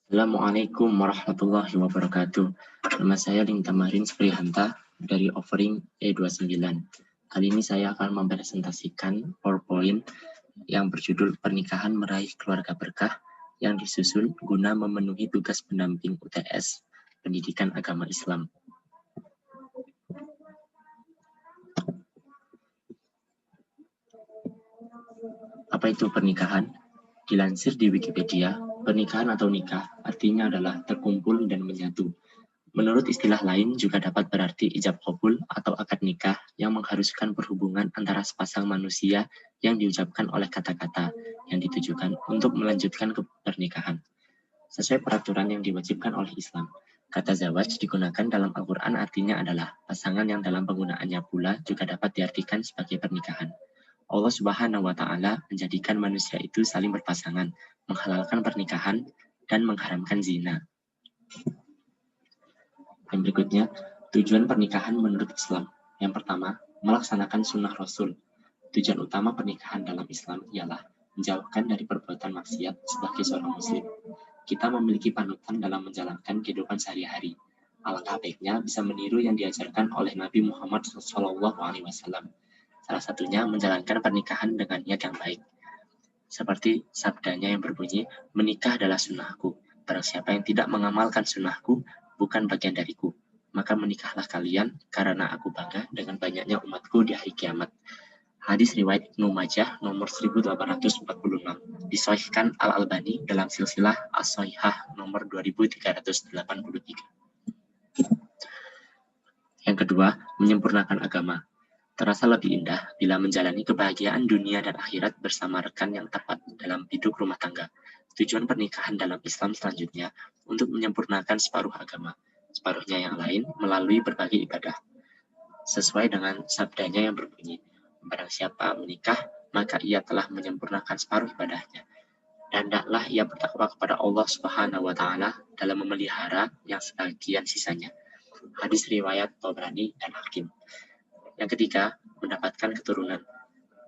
Assalamualaikum warahmatullahi wabarakatuh. Nama saya Ling Tamarin Sprihanta dari Offering E29. Kali ini saya akan mempresentasikan PowerPoint yang berjudul Pernikahan Meraih Keluarga Berkah yang disusun guna memenuhi tugas pendamping UTS Pendidikan Agama Islam. Apa itu pernikahan? Dilansir di Wikipedia, pernikahan atau nikah artinya adalah terkumpul dan menyatu. Menurut istilah lain juga dapat berarti ijab qabul atau akad nikah yang mengharuskan perhubungan antara sepasang manusia yang diucapkan oleh kata-kata yang ditujukan untuk melanjutkan ke pernikahan. Sesuai peraturan yang diwajibkan oleh Islam, kata zawaj digunakan dalam Al-Quran artinya adalah pasangan yang dalam penggunaannya pula juga dapat diartikan sebagai pernikahan. Allah Subhanahu wa Ta'ala menjadikan manusia itu saling berpasangan, menghalalkan pernikahan, dan mengharamkan zina. Yang berikutnya, tujuan pernikahan menurut Islam. Yang pertama, melaksanakan sunnah Rasul. Tujuan utama pernikahan dalam Islam ialah menjauhkan dari perbuatan maksiat sebagai seorang muslim. Kita memiliki panutan dalam menjalankan kehidupan sehari-hari. Alangkah baiknya bisa meniru yang diajarkan oleh Nabi Muhammad SAW. Salah satunya menjalankan pernikahan dengan niat yang baik. Seperti sabdanya yang berbunyi, menikah adalah sunnahku. Barang siapa yang tidak mengamalkan sunnahku, bukan bagian dariku. Maka menikahlah kalian, karena aku bangga dengan banyaknya umatku di hari kiamat. Hadis riwayat Ibnu Majah nomor 1846. Disahihkan Al-Albani dalam silsilah As-Sahihah nomor 2383. Yang kedua, menyempurnakan agama. Terasa lebih indah bila menjalani kebahagiaan dunia dan akhirat bersama rekan yang tepat dalam hidup rumah tangga. Tujuan pernikahan dalam Islam selanjutnya untuk menyempurnakan separuh agama, separuhnya yang lain melalui berbagai ibadah. Sesuai dengan sabdanya yang berbunyi, barang siapa menikah, maka ia telah menyempurnakan separuh ibadahnya. Dan hendaklah ia bertakwa kepada Allah Subhanahu wa Ta'ala dalam memelihara yang sebagian sisanya. Hadis riwayat Tabrani dan Hakim. Yang ketiga, mendapatkan keturunan.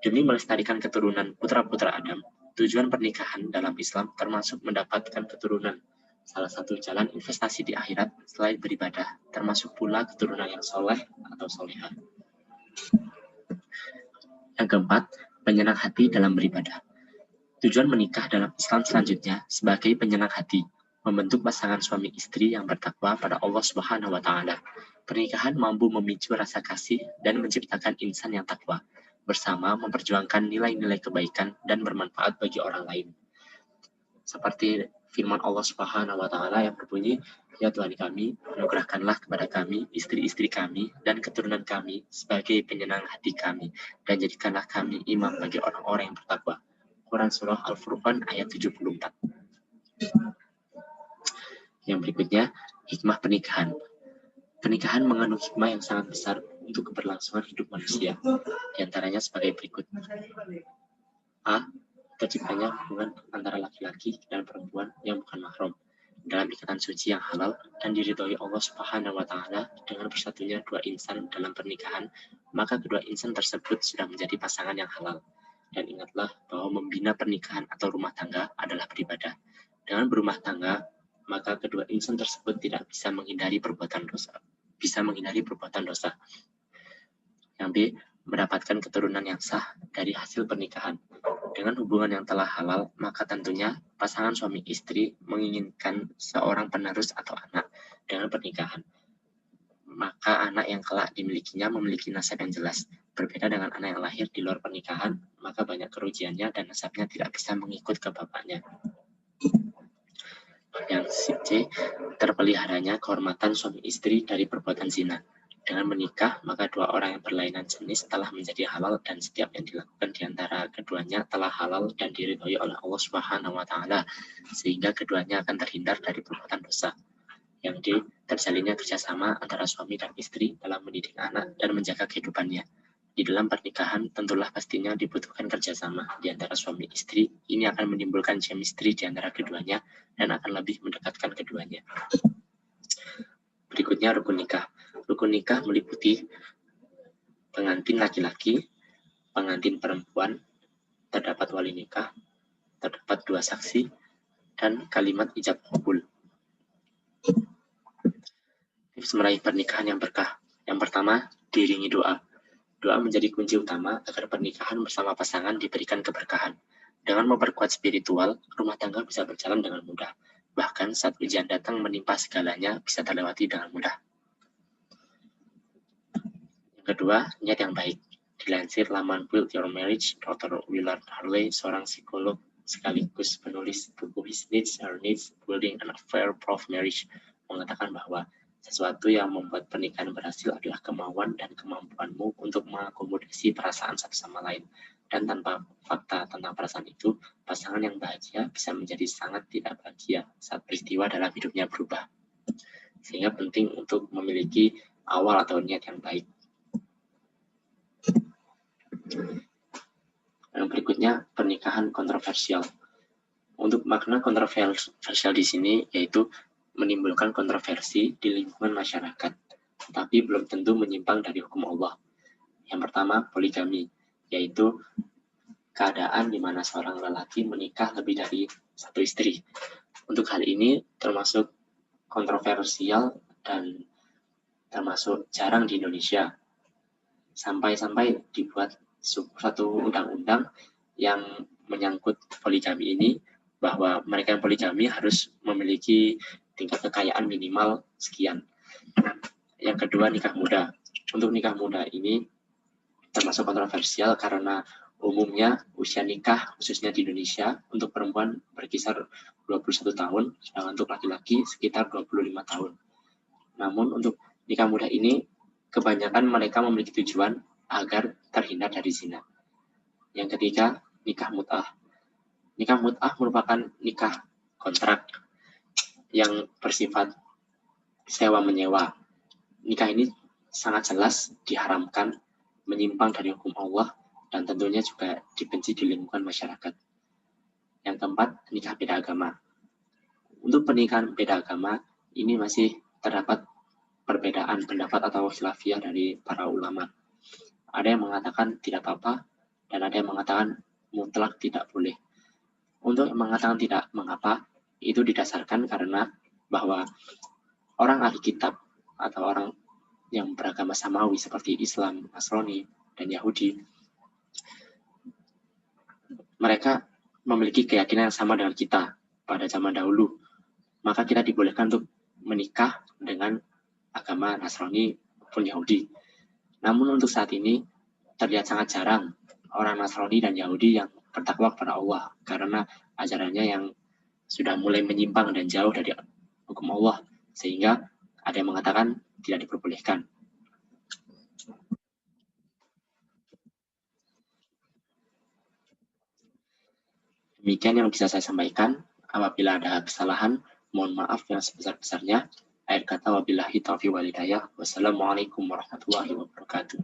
Demi melestarikan keturunan putra-putra Adam, tujuan pernikahan dalam Islam termasuk mendapatkan keturunan. Salah satu jalan investasi di akhirat selain beribadah, termasuk pula keturunan yang soleh atau solehah. Yang keempat, penyenang hati dalam beribadah. Tujuan menikah dalam Islam selanjutnya sebagai penyenang hati, membentuk pasangan suami istri yang bertakwa pada Allah Subhanahu wa Ta'ala. Pernikahan mampu memicu rasa kasih dan menciptakan insan yang takwa, bersama memperjuangkan nilai-nilai kebaikan dan bermanfaat bagi orang lain. Seperti firman Allah Subhanahu wa Ta'ala yang berbunyi, ya Tuhan kami, anugerahkanlah kepada kami, istri-istri kami, dan keturunan kami sebagai penyenang hati kami, dan jadikanlah kami imam bagi orang-orang yang bertakwa. Quran Surah Al-Furqan ayat 74. Yang berikutnya, hikmah pernikahan. Pernikahan mengandung hikmah yang sangat besar untuk keberlangsungan hidup manusia. Di antaranya sebagai berikut. A. Terciptanya hubungan antara laki-laki dan perempuan yang bukan mahram dalam ikatan suci yang halal dan diridhoi Allah Subhanahu wa Ta'ala. Dengan bersatunya dua insan dalam pernikahan, maka kedua insan tersebut sudah menjadi pasangan yang halal. Dan ingatlah bahwa membina pernikahan atau rumah tangga adalah beribadah. Dengan berumah tangga, maka kedua insan tersebut tidak bisa menghindari perbuatan dosa. Yang B, mendapatkan keturunan yang sah dari hasil pernikahan. Dengan hubungan yang telah halal, maka tentunya pasangan suami istri menginginkan seorang penerus atau anak dengan pernikahan. Maka anak yang kelak dimilikinya memiliki nasab yang jelas. Berbeda dengan anak yang lahir di luar pernikahan, maka banyak kerugiannya dan nasabnya tidak bisa mengikut ke bapaknya. Yang C, terpeliharanya kehormatan suami istri dari perbuatan zina. Dengan menikah, maka dua orang yang berlainan jenis telah menjadi halal dan setiap yang dilakukan di antara keduanya telah halal dan diridhoi oleh Allah Subhanahu wa Ta'ala, sehingga keduanya akan terhindar dari perbuatan dosa. Yang D, terjalinnya kerjasama antara suami dan istri dalam mendidik anak dan menjaga kehidupannya. Di dalam pernikahan, tentulah pastinya dibutuhkan kerjasama di antara suami istri. Ini akan menimbulkan chemistry di antara keduanya dan akan lebih mendekatkan keduanya. Berikutnya rukun nikah. Rukun nikah meliputi pengantin laki-laki, pengantin perempuan, terdapat wali nikah, terdapat dua saksi, dan kalimat ijab qabul. Tips meraih pernikahan yang berkah. Yang pertama, diiringi doa. Doa menjadi kunci utama agar pernikahan bersama pasangan diberikan keberkahan. Dengan memperkuat spiritual, rumah tangga bisa berjalan dengan mudah. Bahkan saat ujian datang menimpa segalanya bisa terlewati dengan mudah. Yang kedua, niat yang baik. Dilansir laman Build Your Marriage, Dr. Willard Harley, seorang psikolog sekaligus penulis buku His Needs, Her Needs, Building an Affair-Proof Marriage, mengatakan bahwa sesuatu yang membuat pernikahan berhasil adalah kemauan dan kemampuanmu untuk mengakomodasi perasaan satu sama lain. Dan tanpa fakta tentang perasaan itu, pasangan yang bahagia bisa menjadi sangat tidak bahagia saat peristiwa dalam hidupnya berubah. Sehingga penting untuk memiliki awal atau niat yang baik. Yang berikutnya, pernikahan kontroversial. Untuk makna kontroversial di sini yaitu menimbulkan kontroversi di lingkungan masyarakat, tetapi belum tentu menyimpang dari hukum Allah. Yang pertama, poligami, yaitu keadaan di mana seorang lelaki menikah lebih dari satu istri. Untuk hal ini termasuk kontroversial dan termasuk jarang di Indonesia. Sampai-sampai dibuat satu undang-undang yang menyangkut poligami ini, bahwa mereka yang poligami harus memiliki tingkat kekayaan minimal sekian. Yang kedua, nikah muda. Untuk nikah muda ini termasuk kontroversial karena umumnya usia nikah khususnya di Indonesia untuk perempuan berkisar 21 tahun, sedangkan untuk laki-laki sekitar 25 tahun. Namun untuk nikah muda ini kebanyakan mereka memiliki tujuan agar terhindar dari zina. Yang ketiga, nikah mut'ah. Nikah mut'ah merupakan nikah kontrak yang bersifat sewa-menyewa. Nikah ini sangat jelas diharamkan, menyimpang dari hukum Allah, dan tentunya juga dibenci di lingkungan masyarakat. Yang keempat, nikah beda agama. Untuk pernikahan beda agama, ini masih terdapat perbedaan pendapat atau khilafiyah dari para ulama. Ada yang mengatakan tidak apa-apa, dan ada yang mengatakan mutlak tidak boleh. Untuk yang mengatakan tidak mengapa, itu didasarkan karena bahwa orang ahli kitab atau orang yang beragama samawi seperti Islam, Nasrani, dan Yahudi, mereka memiliki keyakinan yang sama dengan kita pada zaman dahulu. Maka kita dibolehkan untuk menikah dengan agama Nasrani maupun Yahudi. Namun untuk saat ini terlihat sangat jarang orang Nasrani dan Yahudi yang bertakwa kepada Allah karena ajarannya yang sudah mulai menyimpang dan jauh dari hukum Allah, sehingga ada yang mengatakan tidak diperbolehkan. Demikian yang bisa saya sampaikan. Apabila ada kesalahan, mohon maaf yang sebesar-besarnya. Akhir kata, wabillahi taufiq wal hidayah. Wassalamualaikum warahmatullahi wabarakatuh.